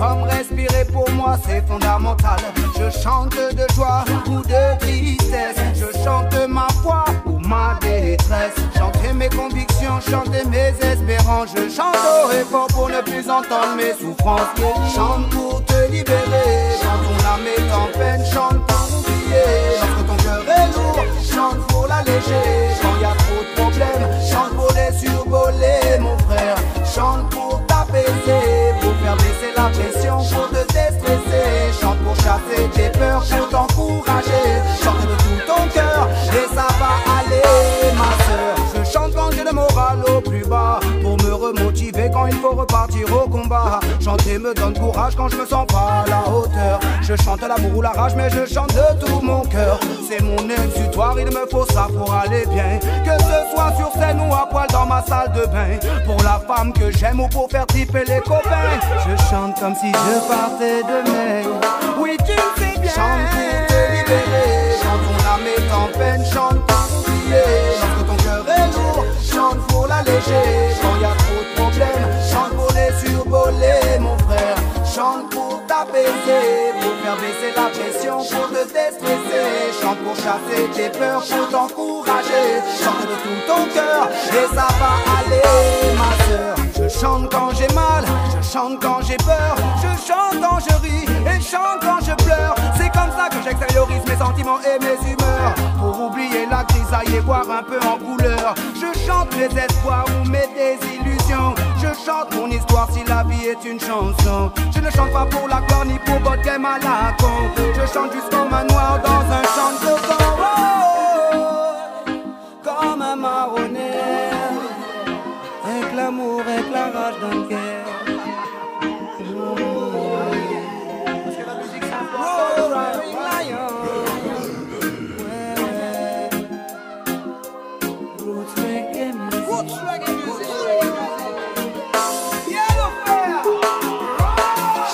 comme respirer pour moi c'est fondamental. Je chante de joie ou de tristesse, je chante ma foi ou ma détresse. Chanter mes convictions, chanter mes espérances. Je chante haut et fort pour ne plus entendre mes souffrances. Chante pour te libérer, chante ton âme est en peine, chante pour oublier. Lorsque ton cœur est lourd, chante pour l'alléger. Quand y a trop de problèmes, chante pour les survoler mon frère. Chante pour t'apaiser, pour faire baisser la pression, pour te déstresser. Chante pour chasser tes peurs, pour t'encourager. Chante de tout ton cœur et ça va aller ma soeur. Je chante quand j'ai le moral au plus bas, pour me remotiver quand il faut repartir au combat. Chanter me donne courage quand je me sens pas à la hauteur. Je chante l'amour ou la rage mais je chante de tout mon cœur. C'est mon exutoire, il me faut ça pour aller bien. Que ce soit sur scène ou à poil dans ma salle de bain. Pour la femme que j'aime ou pour faire triper les copains. Je chante comme si je partais demain. Oui tu le sais bien. Chante pour te libérer, chante ton âme est en peine, chante pour oublier. Lorsque ton cœur est lourd, chante pour l'alléger. Quand y a trop de problèmes, chante pour les survoler mon frère. Chante pour t'apaiser, pour faire baisser la pression, pour te déstresser. Chante pour chasser tes peurs, pour t'encourager. Chante de tout ton cœur et ça va aller ma soeur. Je chante quand j'ai mal, je chante quand j'ai peur. Je chante quand je ris et je chante quand je pleure. C'est comme ça que j'extériorise mes sentiments et mes humeurs. Pour oublier la grisaille et voir un peu en couleur. Je chante mes espoirs ou mes désillusions. Je chante mon histoire si la vie est une chanson. Je ne chante pas pour la gloire ni pour votre game à la con. Je chante juste comme un noir dans un champ de coton. Oh, comme un marronnier, avec l'amour, avec la rage d'un cœur. Parce que la musique c'est important. Roots reggae music. Roots reggae music.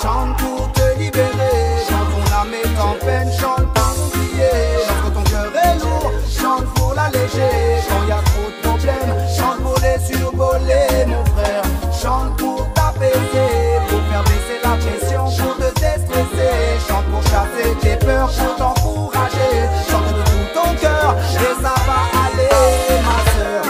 Chante pour te libérer, chante ton âme est en peine, chante pour oublier. Lorsque ton cœur est lourd, chante pour l'alléger. Quand y a trop de problèmes, chante pour les survoler mon frère. Chante pour t'apaiser, pour faire baisser la pression, pour te déstresser. Chante pour chasser tes peurs, pour t'encourager. Chante de tout ton cœur et ça va aller ma soeur.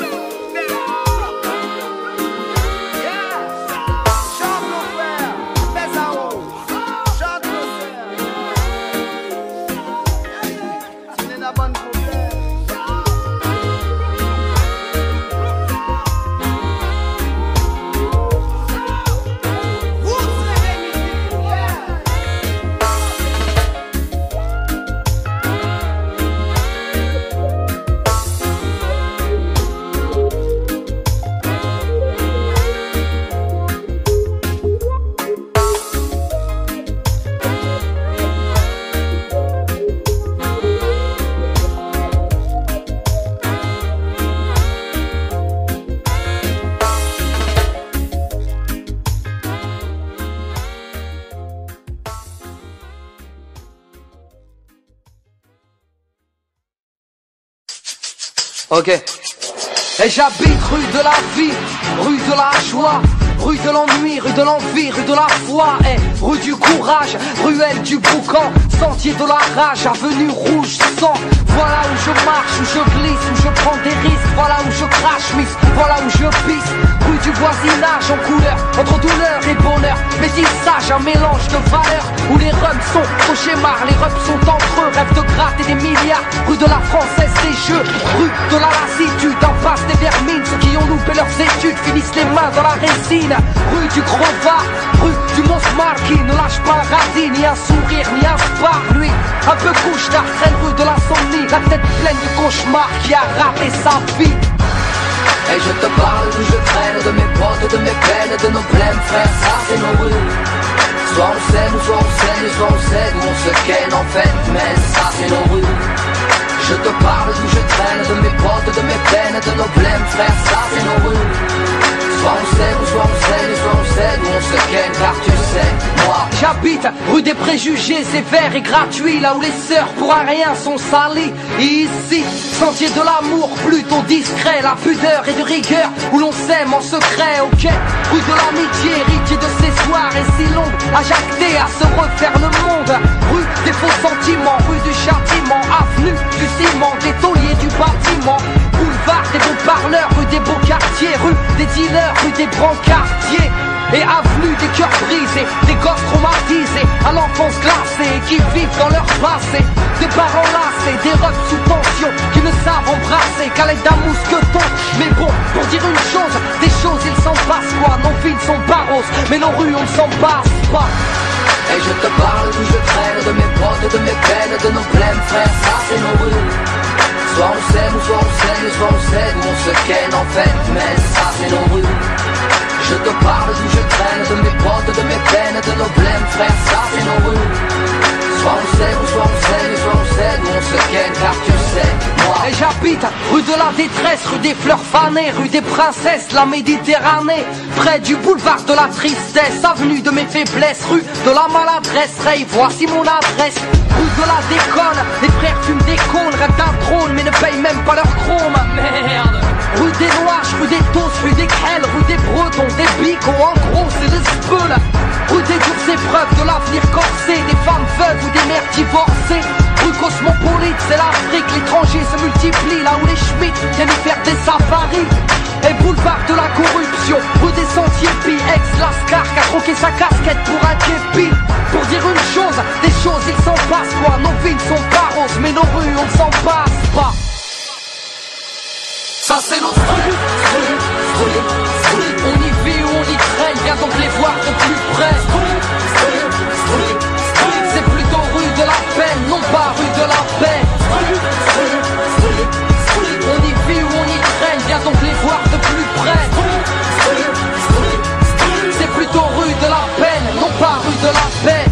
Ok. Et j'habite rue de la vie, rue de la joie, rue de l'ennui, rue de l'envie, rue de la foi, et rue du courage, ruelle du boucan, sentier de la rage, avenue rouge sang. Voilà où je marche, où je glisse, où je prends des risques, voilà où je crache, miss, voilà où je pisse. Rue du voisinage en couleur, entre douleur et bonheur, métissage, un mélange de valeurs, où les rums sont cauchemars, les rums sont entre eux, rêve de gratter des milliards. Rue de la Française des jeux, rue de la lassitude, en face des vermines, ceux qui ont loupé leurs études finissent les mains dans la résine. Rue du Crova, rue du Mont-Smart, qui ne lâche pas un radis, ni un sourire, ni un spar. Lui, un peu couche tard, traîne rue de l'insomnie, la tête pleine de cauchemars, qui a raté sa vie. Et je te parle d'où je traîne, de mes potes, de mes peines, de nos blèmes, frère, ça c'est nos rues. Soit on s'aime, ou soit on s'aime, soit on sait d'où on se ken en fait, mais ça c'est nos rues. Je te parle d'où je traîne, de mes potes, de mes peines, de nos blèmes, frère, ça c'est nos rues. Soit on sait, ou soit on sait, soit on sait d'où on se ken, car tu sais, moi j'habite rue des préjugés sévères et gratuits, là où les sœurs pour un rien sont salies. Et ici, sentier de l'amour plutôt discret, la pudeur et de rigueur, où l'on s'aime en secret. Ok, rue de l'amitié, héritier de ces soirs et si longues à Jacques se refaire le monde. Rue des faux sentiments, rue du châtiment, avenue du ciment, des tauliers du bâtiment, boulevard des bons parleurs, rue des beaux quartiers, rue des dealers, rue des grands quartiers. Et avenue des cœurs brisés, des gosses traumatisés, à l'enfance glacée, qui vivent dans leur passé. Des parents lassés, des refs sous tension, qui ne savent embrasser qu'à l'aide d'un mousqueton. Mais bon, pour dire une chose, des choses il s'en passe quoi. Nos villes sont barros, mais nos rues on ne s'en passe pas. Et je te parle d'où je traîne, de mes potes, de mes peines, de nos blèmes, frère, ça c'est nos rues. Soit on s'aime, ou soit on saigne, soit on cède, ou on se ken en fait, mais ça c'est nos rues. Je te parle d'où je traîne, de mes potes, de mes peines, de nos blèmes, frère, ça c'est nos rues. Soit on sait, ou soit on saigne, soit on cède, ou on se ken, car tu sais, moi. Et j'habite rue de la détresse, rue des fleurs fanées, rue des princesses, la Méditerranée, près du boulevard de la tristesse, avenue de mes faiblesses, rue de la maladresse. Ray, voici mon adresse. Rue de la déconne, les frères fument des cônes, rêvent d'un trône, mais ne payent même pas leur chrome. Merde. Rue des Noirs, rue des Tosses, rue des Crelles, rue des Bretons, des Bicots, en gros c'est le speul. Rue des dures épreuves de l'avenir corsé, des femmes veuves ou des mères divorcées. Rue cosmopolite, c'est l'Afrique, l'étranger se multiplie, là où les Schmitt viennent y faire des safaris. Et boulevard de la corruption, rue des Sentiers Pis, ex-Lascar qui a troqué sa casquette pour un képi. Pour dire une chose, des choses il s'en passe quoi. Nos villes sont barros, mais nos rues on ne s'en passe pas. Ça c'est notre rue. On y vit ou on y traîne, viens donc les voir de plus près. C'est plutôt rue de la peine, non pas rue de la paix. On y vit ou on y traîne, viens donc les voir de plus près. C'est plutôt rue de la peine, non pas rue de la paix.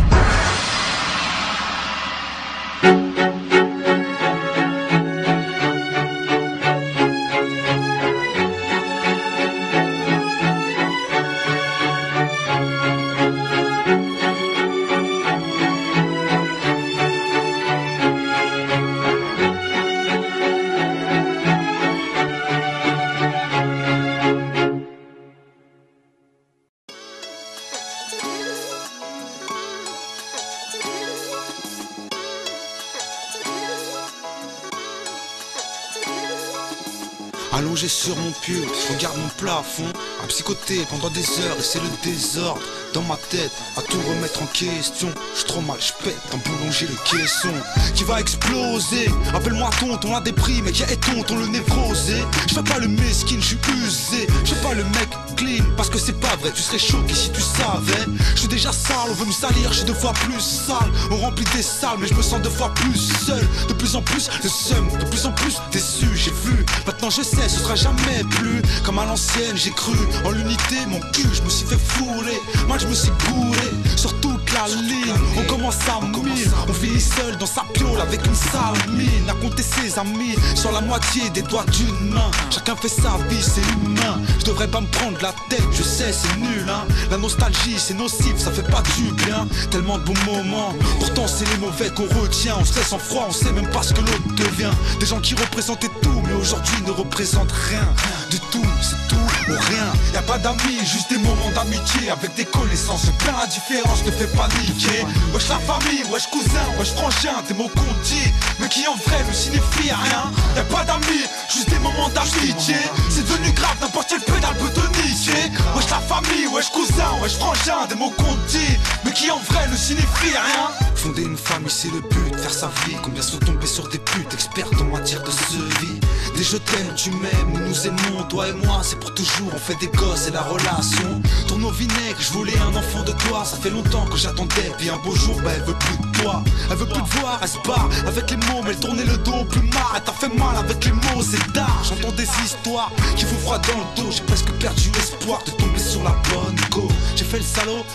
Allongé sur mon pieu, je regarde mon plafond, à psychoter pendant des heures et c'est le désordre dans ma tête, à tout remettre en question. Je trop mal, je pète en boulanger le caisson qui va exploser. Appelle-moi tonton, a des prix, mais qui est tonton le névrosé. Je fais pas le mesquine, je suis usé. Je fais pas le mec clean, parce que c'est pas vrai, tu serais choqué si tu savais. Je suis déjà sale, on veut me salir, je suis 2 fois plus sale. On remplit des salles, mais je me sens 2 fois plus seul. De plus en plus de seum, de plus en plus déçu. J'ai vu, maintenant je sais, ce sera jamais plus comme à l'ancienne. J'ai cru en l'unité, mon cul, je me suis fait fouler. Moi je me suis gouré sur toute la ligne. On commence à 1000, on finit seul dans sa piole avec une sale mine. À compter ses amis sur la moitié des doigts d'une main. Chacun fait sa vie, c'est humain. Je devrais pas me prendre la tête, je sais c'est nul hein. La nostalgie c'est nocif, ça fait pas du bien. Tellement de bons moments, pourtant c'est les mauvais qu'on retient. On se laisse en froid, on sait même pas ce que l'autre devient. Des gens qui représentaient tout, mais aujourd'hui ne représentent rien. Du tout, c'est tout ou rien. Y'a pas d'amis, juste des moments d'amitié avec des connaissances. C'est plein la différence, ne fais pas niquer. Wesh la famille, wesh cousin, wesh frangin, des mots qu'on dit, mais qui en vrai ne signifient rien. Y'a pas d'amis, juste des moments d'amitié. C'est devenu grave, n'importe quel pédale peut te niquer. Wesh la famille, wesh cousin, wesh frangin, des mots qu'on dit, mais qui en vrai ne signifient rien. Fonder une famille c'est le but, faire sa vie. Combien sont tombés sur des putes, expertes en matière de survie. Des je t'aime, tu m'aimes, nous nous aimons, toi et moi c'est pour toujours. On fait des gosses et la relation tourne au vinaigre, je voulais un enfant de toi. Ça fait longtemps que j'attendais, puis un beau jour bah elle veut plus de toi. Elle veut plus te voir, elle se barre avec les mots, mais elle tournait le dos au plus marre. Elle t'a fait mal avec les mots, c'est tard. J'entends des histoires qui font froid dans le dos. J'ai presque perdu espoir de tomber sur la bonne go. J'ai fait le salaud,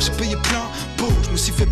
j'ai payé plein pot. Je me suis fait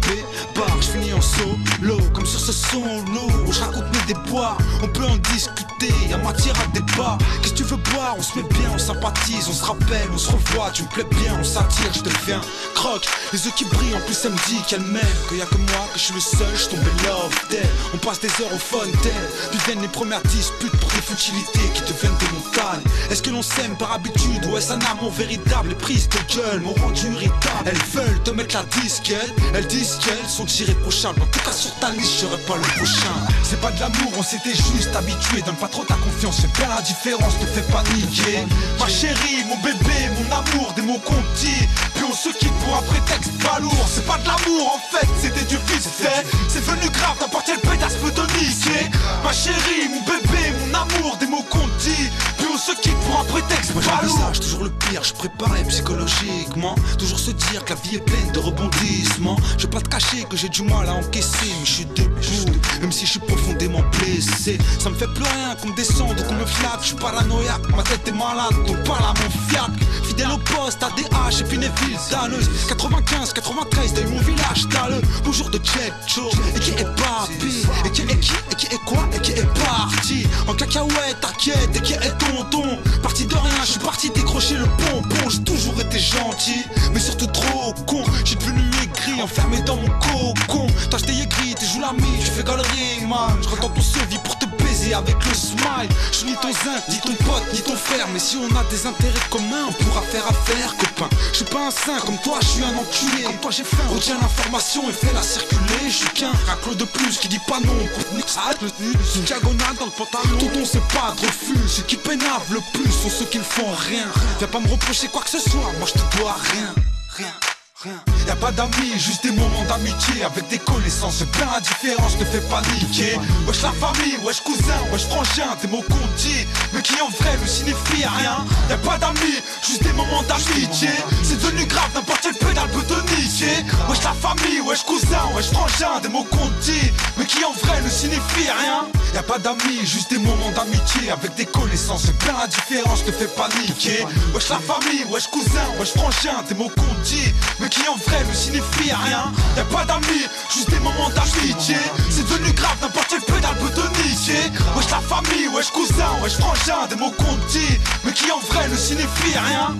barre, je finis en solo. Comme sur ce son lourd où je raconte mes déboires. On peut en discuter, y'a matière à débat. Qu'est-ce que tu veux boire? On se met bien, on sympathise, on se rappelle, on se revoit. Tu me plais bien, on s'attire, je deviens croque. Les yeux qui brillent, en plus elle me dit qu'elle m'aime. Qu'il y a que moi, que je suis le seul, je tombe love d'elle. On passe des heures au fun d'elle. Puis viennent les premières disputes pour des futilités qui deviennent des montagnes. Est-ce que l'on s'aime par habitude ou est-ce un amour véritable? Les prises de gueule m'ont rendu irritable. Elles veulent te mettre la disquette. Elles disent qu'elles sont irréprochables. En tout cas sur ta liste, je serai pas le prochain. C'est pas de l'amour, on s'était juste habitué. Donne pas trop ta confiance, fais bien la différence, te fais paniquer. Ma chérie, mon bébé, mon amour, des mots qu'on dit. Puis on se quitte pour un prétexte pas lourd. C'est pas de l'amour en fait, c'était du vite fait. C'est venu grave, n'importe quel pétasse peut te niquer. Ma chérie, mon bébé, mon amour, des mots qu'on dit. Puis on se quitte pour un prétexte pas lourd. Toujours le pire, je préparais psychologiquement. Toujours se dire que la vie est pleine de rebondissements. Je vais pas te cacher que j'ai du mal à encaisser, mais je suis debout, même si je suis profondément blessé. Ça me fait plus rien qu'on me descende ou qu'on me flatte. Je suis paranoïaque, ma tête est malade, donc parle à mon fiac. Fidèle au poste, ADH et puis les villes danneuses. 95, 93, t'as eu mon village dalleux. Bonjour de Tchetcho, et qui est papi, et qui est quoi, et qui est parti. En cacahuète, t'inquiète, et qui est tonton. Parti de rien, je suis parti décrocher le pompon. J'ai toujours été gentil, mais surtout trop con. J'ai devenu aigri, enfermé dans mon cocon. Toi j'étais aigri, t'es joues l'ami, je fais galerie, man. Je rentre dans ton sevi pour te baiser avec le smile. Je suis ni ton zin, ni ton pote, ni ton frère. Mais si on a des intérêts communs, on pourra faire affaire, copain. Je suis pas un saint comme toi, je suis un enculé. Comme toi j'ai faim, retiens l'information et fais-la circuler. Je suis qu'un raclo de plus qui dit pas non. C'est une diagonale dans le pantalon. Tonton c'est pas de refus, ceux qui pénavent le plus sont ceux qui ne font rien. Viens pas me reprocher quoi que ce soit, moi je te dois rien. Y'a pas d'amis, juste des moments d'amitié. Avec des connaissances, c'est plein la différence, te fais paniquer. Wesh la famille, wesh cousin, wesh frangin, des mots qu'on dit, mais qui en vrai ne signifient rien. Y'a pas d'amis, juste des moments d'amitié. C'est devenu grave, n'importe quel pédale peut te niquer. Wesh la famille, wesh cousin, wesh frangin, des mots qu'on dit, mais qui en vrai ne signifient rien. Y'a pas d'amis, juste des moments d'amitié. Avec des connaissances, c'est plein la différence, te fais paniquer. Wesh la famille, wesh cousin, wesh frangin, des mots qu'on dit, mais qui en vrai ne signifie rien. Y'a pas d'amis, juste des moments d'amitié. C'est devenu grave, n'importe quel pédale peut te niquer. Wesh la famille, wesh cousin, wesh frangin, des mots qu'on dit, mais qui en vrai ne signifie rien.